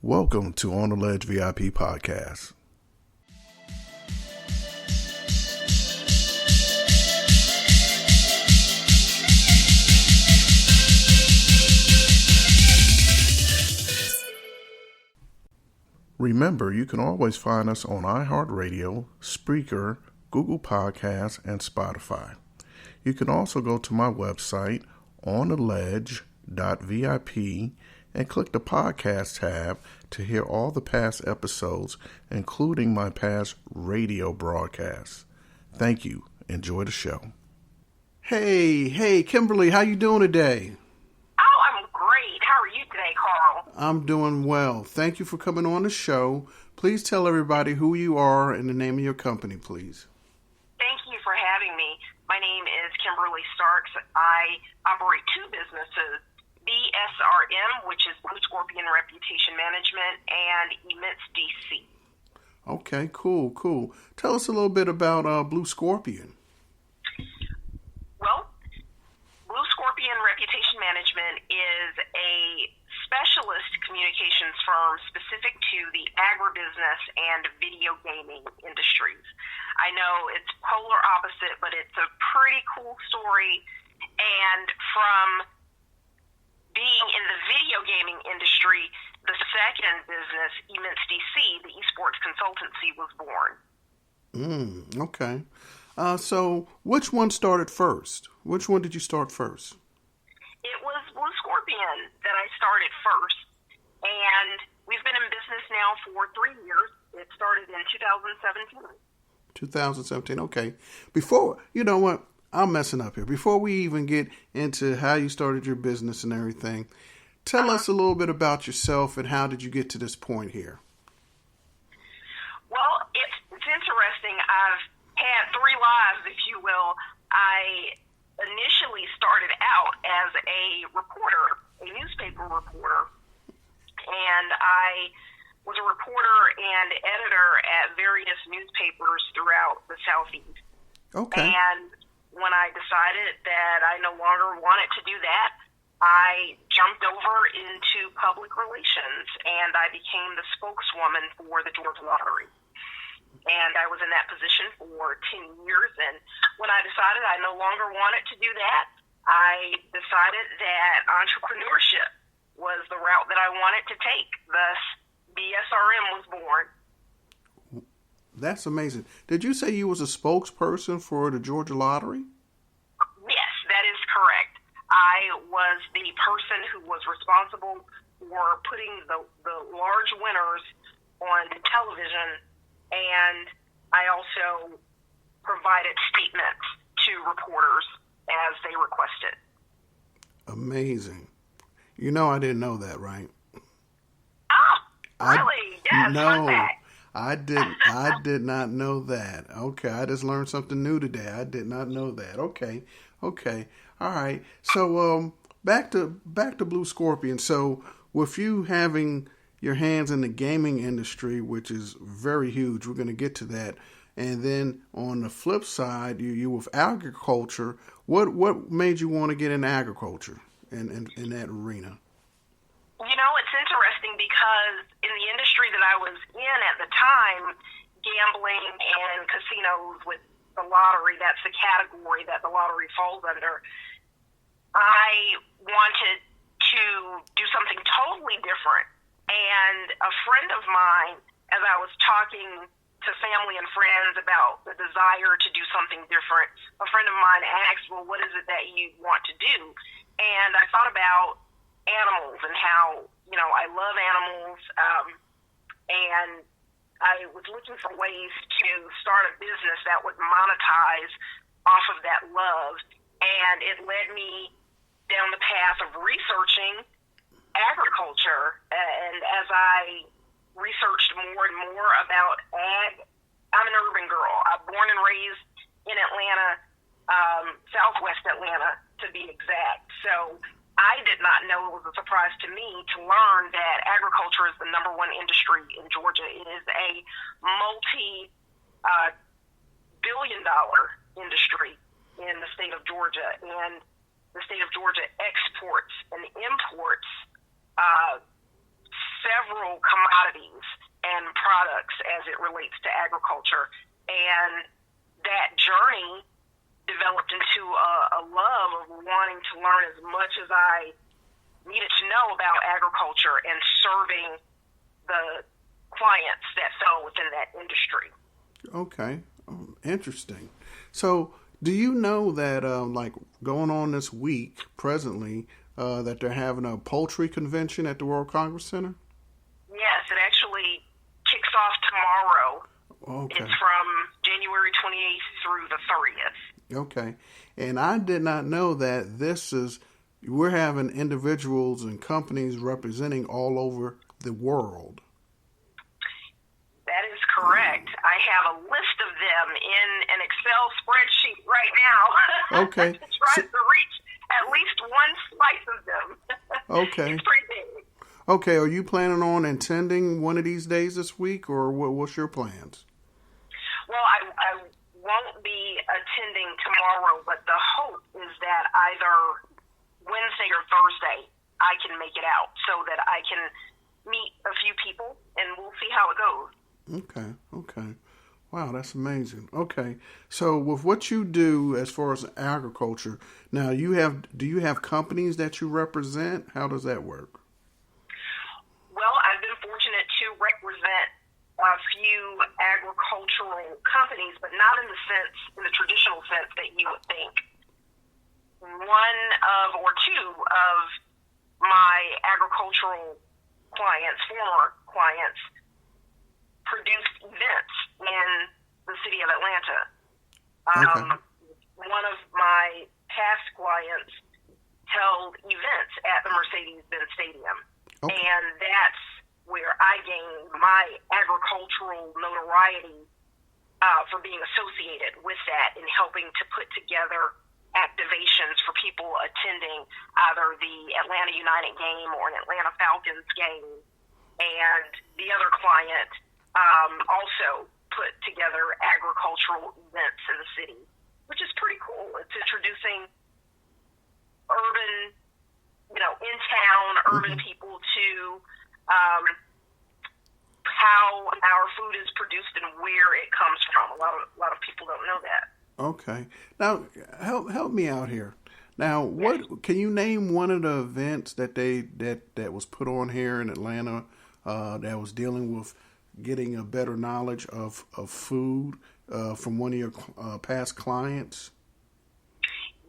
Welcome to On the Ledge VIP Podcast. Remember, you can always find us on iHeartRadio, Spreaker, Google Podcasts, and Spotify. You can also go to my website, ontheledge.vip, and click the podcast tab to hear all the past episodes, including my past radio broadcasts. Thank you. Enjoy the show. Hey, Kimberly, how you doing today? Oh, I'm great. How are you today, Carl? I'm doing well. Thank you for coming on the show. Please tell everybody who you are and the name of your company, please. Thank you for having me. My name is Kimberly Starks. I operate two businesses, BSRM, which is Blue Scorpion Reputation Management, and Immense DC. Okay, cool. Tell us a little bit about Blue Scorpion. Well, Blue Scorpion Reputation Management is a specialist communications firm specific to the agribusiness and video gaming industries. I know it's polar opposite, but it's a pretty cool story. And from being in the video gaming industry, the second business, Immense DC, the esports consultancy, was born. Okay. So which one started first? Which one did you start first? It was Blue Scorpion that I started first, and we've been in business now for 3 years. It started in 2017. 2017, okay. Before, you know what? I'm messing up here. Before we even get into how you started your business and everything, tell us a little bit about yourself and how did you get to this point here? Well, it's interesting. I've had 3 lives, if you will. I initially started out as a reporter, a newspaper reporter, and I was a reporter and editor at various newspapers throughout the Southeast. Okay. And when I decided that I no longer wanted to do that, I jumped over into public relations, and I became the spokeswoman for the Georgia Lottery. And I was in that position for 10 years, and when I decided I no longer wanted to do that, I decided that entrepreneurship was the route that I wanted to take. Thus, BSRM was born. That's amazing. Did you say you was a spokesperson for the Georgia Lottery? Yes, that is correct. I was the person who was responsible for putting the large winners on television, and I also provided statements to reporters as they requested. Amazing. You know I didn't know that, right? Oh, really? Yes. No, I did not know that. Okay, I just learned something new today. I did not know that. Okay. All right. So back to Blue Scorpion. So with you having your hands in the gaming industry, which is very huge, we're going to get to that. And then on the flip side, you with agriculture. What made you want to get into agriculture in that arena? You know, it's interesting because in the industry that I was in at the time, gambling and casinos with the lottery, that's the category that the lottery falls under, I wanted to do something totally different. And a friend of mine, as I was talking to family and friends about the desire to do something different, a friend of mine asked, well, what is it that you want to do? And I thought about animals and how, I love animals, and I was looking for ways to start a business that would monetize off of that love, and it led me down the path of researching agriculture. And as I researched more and more about ag, I'm an urban girl. I'm born and raised in Atlanta, Southwest Atlanta to be exact. So I did not know, it was a surprise to me to learn that agriculture is the number one industry in Georgia. It is a multi-billion-dollar industry in the state of Georgia, and the state of Georgia exports and imports several commodities and products as it relates to agriculture. And that journey developed into a love of wanting to learn as much as I needed to know about agriculture and serving the clients that fell within that industry. Okay, interesting. So, do you know that, like, going on this week presently, that they're having a poultry convention at the World Congress Center? Yes, it actually kicks off tomorrow. Okay. It's from January 28th through the 30th. Okay. And I did not know that we're having individuals and companies representing all over the world. That is correct. I have a list of them in an Excel spreadsheet right now. Okay. to try to reach at least one slice of them. Okay. It's pretty big. Okay. Are you planning on attending one of these days this week, or what's your plans? Well, I won't be attending tomorrow, but the hope is that either Wednesday or Thursday I can make it out so that I can meet a few people, and we'll see how it goes. Okay. Wow, that's amazing. Okay. So with what you do as far as agriculture, now do you have companies that you represent? How does that work? Well, I've been fortunate to represent a few agricultural companies, but not in the traditional sense that you would think. One of or two of my agricultural clients, former clients, produced events in the city of Atlanta. Okay. One of my past clients held events at the Mercedes-Benz Stadium. Okay. And that's where I gained my agricultural notoriety for being associated with that and helping to put together activations for people attending either the Atlanta United game or an Atlanta Falcons game. And the other client also put together agricultural events in the city, which is pretty cool. It's introducing urban, in-town urban people to how our food is produced and where it comes from. A lot of people don't know that. Okay. Now, help me out here. Now, what can you name one of the events that that was put on here in Atlanta that was dealing with getting a better knowledge of food from one of your past clients?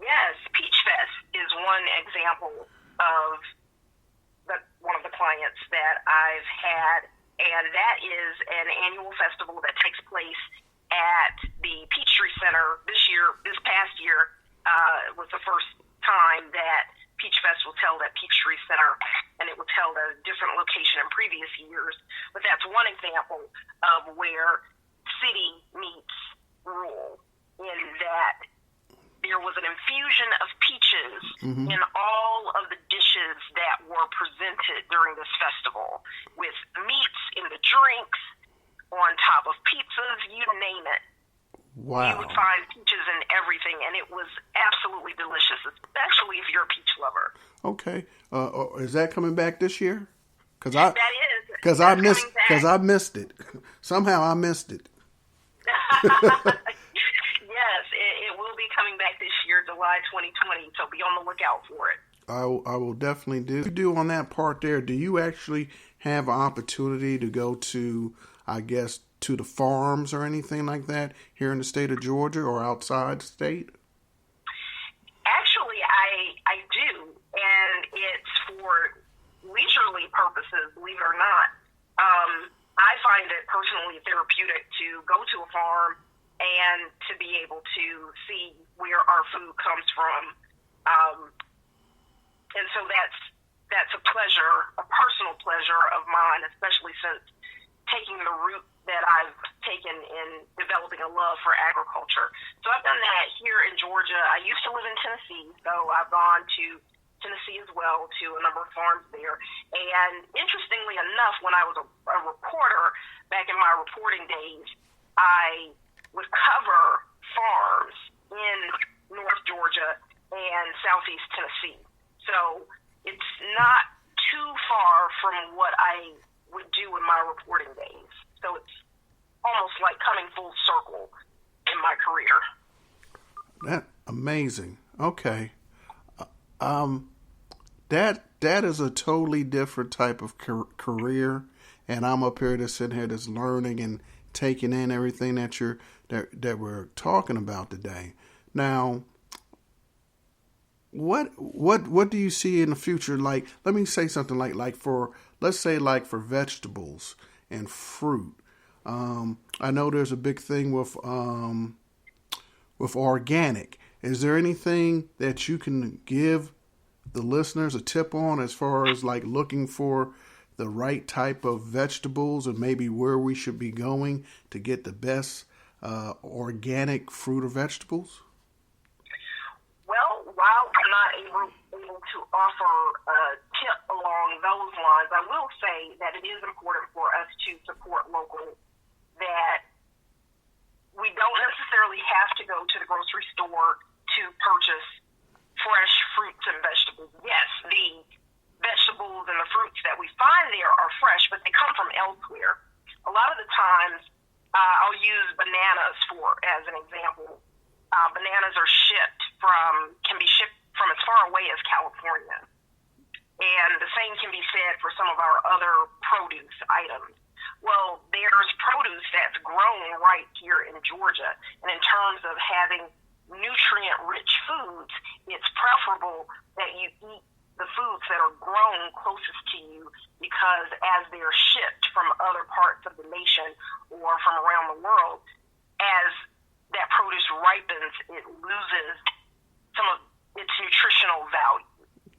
Yes, Peach Fest is one example of one of the clients that I've had, and that is an annual festival that takes place at the Peachtree Center this past year, was the first time that Peach Fest was held at Peachtree Center, and it was held at a different location in previous years. But that's one example of where city meets rural, in that there was an infusion of peaches in all of the dishes that were presented during this festival, with meats in the drinks, on top of pizzas, you name it. Wow. You would find peaches in everything, and it was absolutely delicious, especially if you're a peach lover. Okay. Is that coming back this year? That is. Because I missed it. Somehow I missed it. Yes, it will be coming back this year, July 2020, so be on the lookout for it. I will definitely do. What you do on that part there, do you actually have an opportunity to go to, I guess, to the farms or anything like that here in the state of Georgia or outside the state? Actually, I do, and it's for leisurely purposes, believe it or not. I find it personally therapeutic to go to a farm and to be able to see where our food comes from. And so that's a pleasure, a personal pleasure of mine, especially since taking the route that I've taken in developing a love for agriculture. So I've done that here in Georgia. I used to live in Tennessee, so I've gone to Tennessee as well, to a number of farms there. And interestingly enough, when I was a reporter back in my reporting days, I would cover farms in North Georgia and Southeast Tennessee. So it's not too far from what I would do in my reporting days. So it's almost like coming full circle in my career. That amazing. Okay. That is a totally different type of career, and I'm up here just sitting here just learning and taking in everything that we're talking about today. Now, what do you see in the future? Like, let me say something like for, let's say, like for vegetables and fruit. I know there's a big thing with organic. Is there anything that you can give the listeners a tip on as far as like looking for the right type of vegetables and maybe where we should be going to get the best organic fruit or vegetables? Well, while I'm not able to offer a tip along those lines, I will say that it is important for us to support local, that we don't necessarily have to go to the grocery store to purchase fresh fruits and vegetables. Yes, the vegetables and the fruits that we find there are fresh, but they come from elsewhere. A lot of the times, I'll use bananas as an example. Bananas are can be shipped from as far away as California. And the same can be said for some of our other produce items. Well, there's produce that's grown right here in Georgia. And in terms of having nutrient-rich foods, it's preferable that you eat the foods that are grown closest to you, because as they're shipped from other parts of the nation or from around the world, as that produce ripens, it loses some of its nutritional value.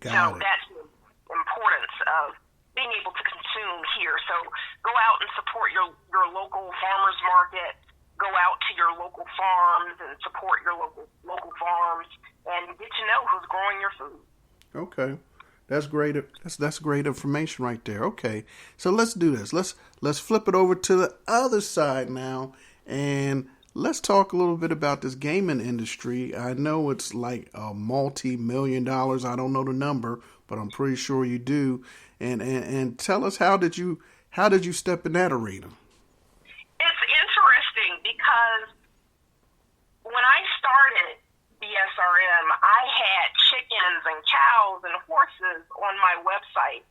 That's the importance of being able to consume here. So go out and support your local farmers market. Go out to your local farms and support your local farms and get to know who's growing your food. Okay. That's great. That's great information right there. Okay. So let's do this. Let's flip it over to the other side now, and let's talk a little bit about this gaming industry. I know it's like a multi-million dollars. I don't know the number, but I'm pretty sure you do. And tell us, how did you step in that arena? It's interesting because when I started BSRM, I had chickens and cows and horses on my website.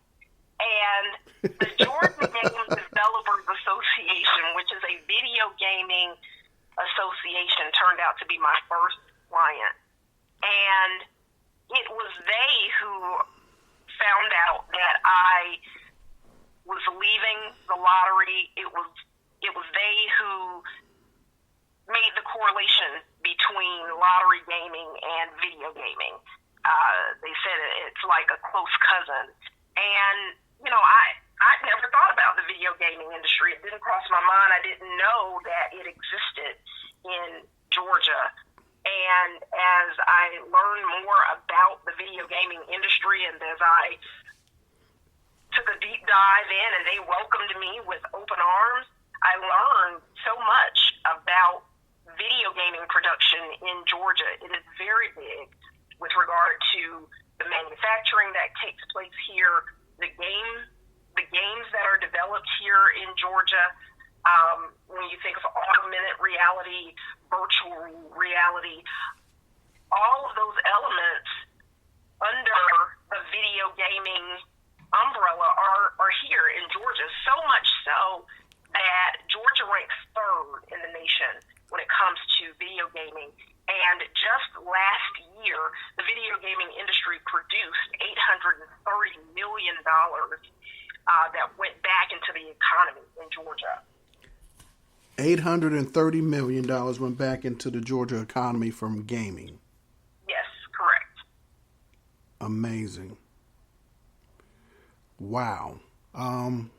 And the Georgia Game Developers Association, which is a video gaming association, turned out to be my first client. And it was they who found out that I was leaving the lottery. It was they who made the correlation between lottery gaming and video gaming. They said it's like a close cousin. And, I never thought about the video gaming industry. It didn't cross my mind. I didn't know that it existed in Georgia. And as I learned more about the video gaming industry, and as I took a deep dive in and they welcomed me with open arms, I learned so much about video gaming production in Georgia. It is very big with regard to the manufacturing that takes place here, the games that are developed here in Georgia. When you think of augmented reality, virtual reality, all of those elements under the video gaming umbrella are here in Georgia. So much so that Georgia ranks third in the nation when it comes to video gaming. And just last year, the video gaming industry produced $830 million that went back into the economy in Georgia. $830 million went back into the Georgia economy from gaming. Yes, correct. Amazing. Wow. I'm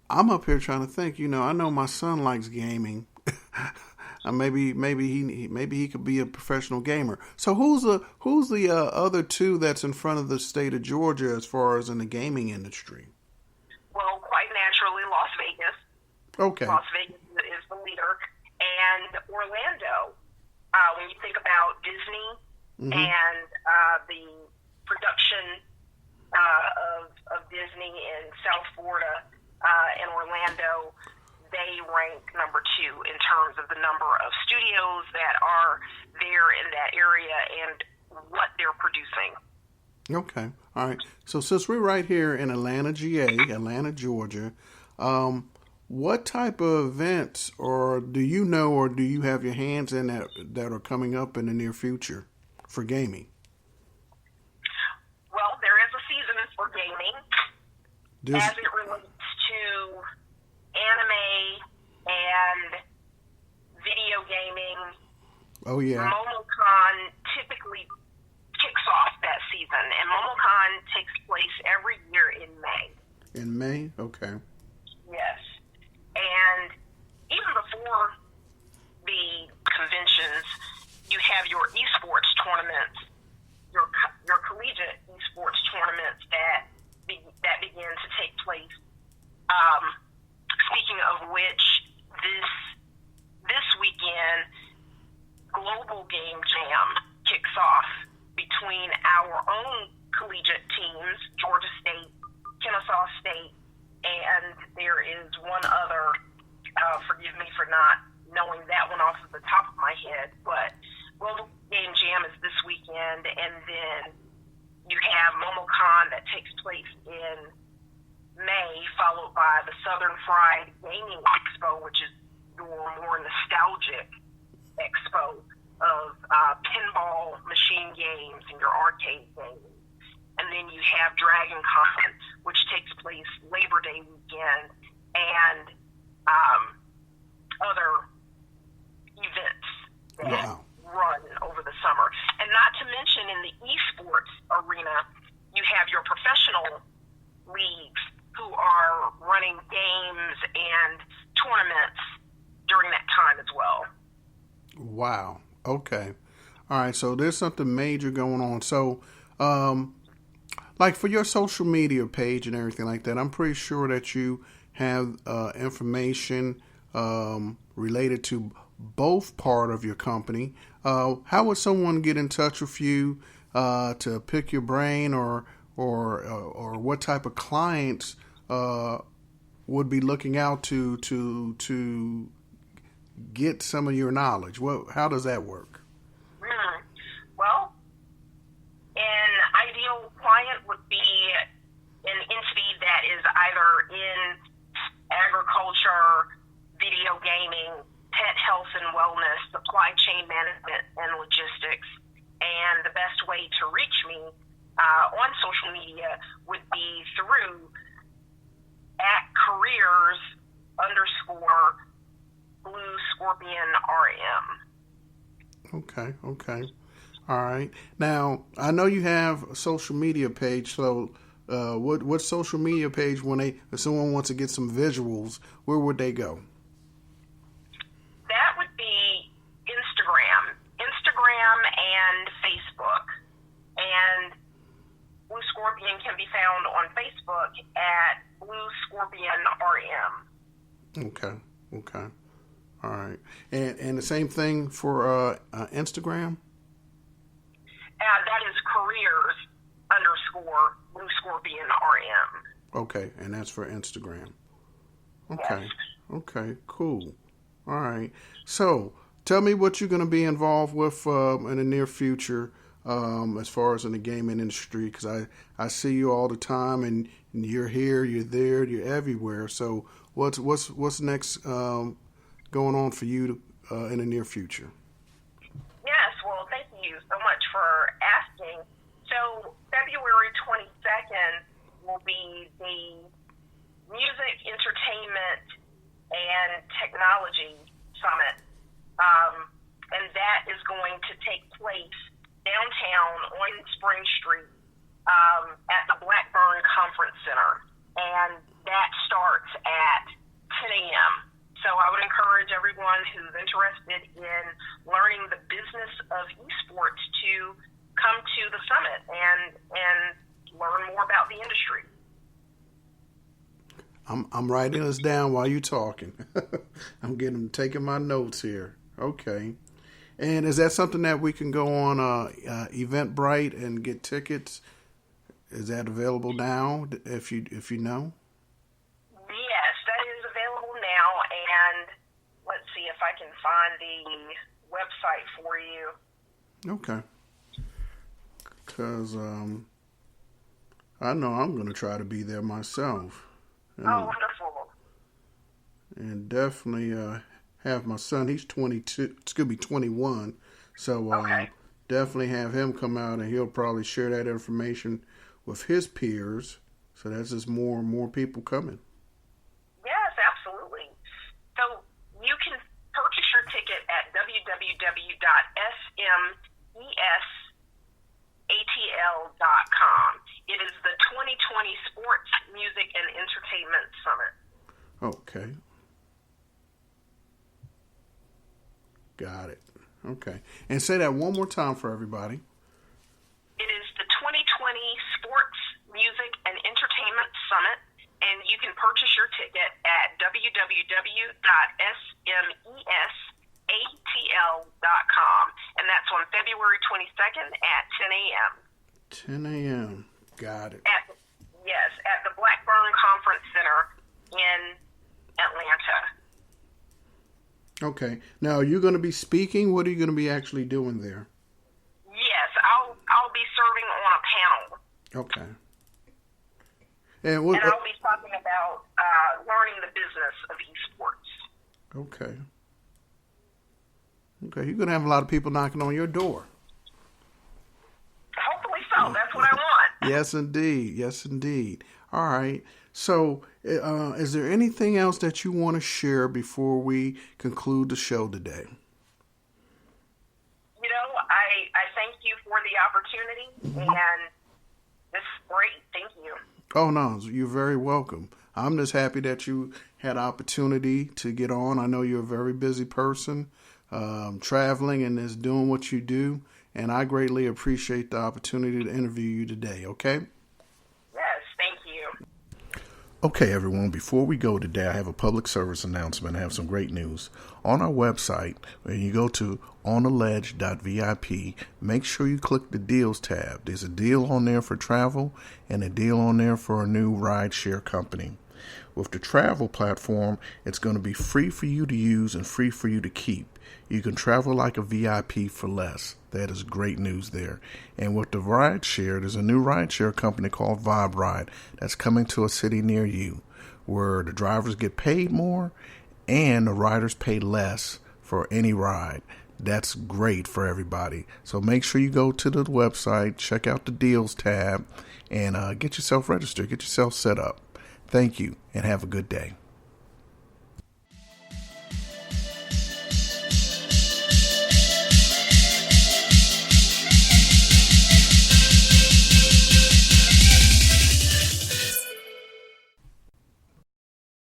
up here trying to think. I know my son likes gaming. maybe he could be a professional gamer. So who's the other two that's in front of the state of Georgia as far as in the gaming industry? Well, quite naturally, Las Vegas. Okay. Las Vegas is the leader, and Orlando. When you think about Disney and the production of Disney in South Florida and Orlando, they rank number 2 in terms of the number of studios that are there in that area and what they're producing. Okay. All right. So since we're right here in Atlanta, Atlanta, Georgia, what type of events, or do you know, or do you have your hands in that are coming up in the near future for gaming? Well, there is a season for gaming as it relates to anime and video gaming. Oh, yeah. MomoCon typically kicks off that season, and MomoCon takes place every year in May. In May? Okay. Yes. And even before the conventions, you have your esports tournaments, your collegiate esports tournaments that begin to take place. Speaking of which, this weekend, Global Game Jam kicks off between our own collegiate teams, Georgia State, Kennesaw State, and there is one other, forgive me for not knowing that one off of the top of my head, but Global Game Jam is this weekend, and then you have MomoCon that takes place in May, followed by the Southern Fried Gaming Expo, which is your more nostalgic expo of pinball machine games and your arcade games. And then you have Dragon Con, which takes place Labor Day weekend, and other events that run over the summer. And not to mention in the esports arena, you have your professional leagues who are running games and tournaments during that time as well. Wow. Okay. All right. So there's something major going on. So, like for your social media page and everything like that, I'm pretty sure that you have information related to both part of your company. How would someone get in touch with you to pick your brain, or what type of clients would be looking out to get some of your knowledge? How does that work? Well, an ideal client would be an entity that is either in agriculture, video gaming, pet health and wellness, supply chain management, and logistics. And the best way to reach me on social media would be through @careers_Blue Scorpion RM. Okay. All right. Now, I know you have a social media page. So, what social media page, if someone wants to get some visuals, where would they go? That would be Instagram and Facebook. And Blue Scorpion can be found on Facebook at Blue Scorpion RM. Okay. All right. And the same thing for Instagram? That is careers_Blue Scorpion RM. Okay, and that's for Instagram. Okay. Yes. Okay, cool. All right. So, tell me what you're going to be involved with in the near future as far as in the gaming industry, because I see you all the time, and you're here, you're there, you're everywhere. So, what's next going on for you in the near future? Yes, well, thank you so much for asking. So February 22nd will be the Music, Entertainment, and Technology Summit. And that is going to take place downtown on Spring Street at the Blackburn Conference Center. And that starts at 10 a.m. So I would encourage everyone who's interested in learning the business of esports to come to the summit and learn more about the industry. I'm writing this down while you're talking. I'm taking my notes here. Okay. And is that something that we can go on Eventbrite and get tickets is that available now? If you know. Yes, that is available now, and let's see if I can find the website for you. Okay. Because I know I'm going to try to be there myself. Oh, wonderful. And definitely have my son. He's 22. It's going to be 21. So Okay. definitely have him come out, and he'll probably share that information with his peers. So that's just more and more people coming. Yes, absolutely. So you can purchase your ticket at www.smesatl.com. It is the 2020 Sports, Music, and Entertainment Summit. Okay. Got it. Okay. And say that one more time for everybody. It is the 2020 Sports, Music, and Entertainment Summit, and you can purchase your ticket at www.smesatl.com, and that's on February 22nd at 10 a.m. 10 a.m. Got it. At the Blackburn Conference Center in Atlanta. Okay. Now, are you going to be speaking? What are you going to be actually doing there? Yes, I'll be serving on a panel. Okay. And I'll be talking about learning the business of esports. Okay. Okay. You're going to have a lot of people knocking on your door. Hopefully so. That's what I want. Yes, indeed. Yes, indeed. All right. So, is there anything else that you want to share before we conclude the show today? You know, I thank you for the opportunity, and this is great. Thank you. Oh, no, you're very welcome. I'm just happy that you had opportunity to get on. I know you're a very busy person, traveling and is doing what you do, and I greatly appreciate the opportunity to interview you today, okay? Yes, thank you. Okay, everyone, before we go today, I have a public service announcement. I have some great news. On our website, when you go to onaledge.vip, make sure you click the deals tab. There's a deal on there for travel and a deal on there for a new rideshare company. With the travel platform, it's going to be free for you to use and free for you to keep. You can travel like a VIP for less. That is great news there. And with the rideshare, there's a new rideshare company called Vibe Ride that's coming to a city near you, where the drivers get paid more and the riders pay less for any ride. That's great for everybody. So make sure you go to the website, check out the deals tab, and get yourself registered, get yourself set up. Thank you, and have a good day.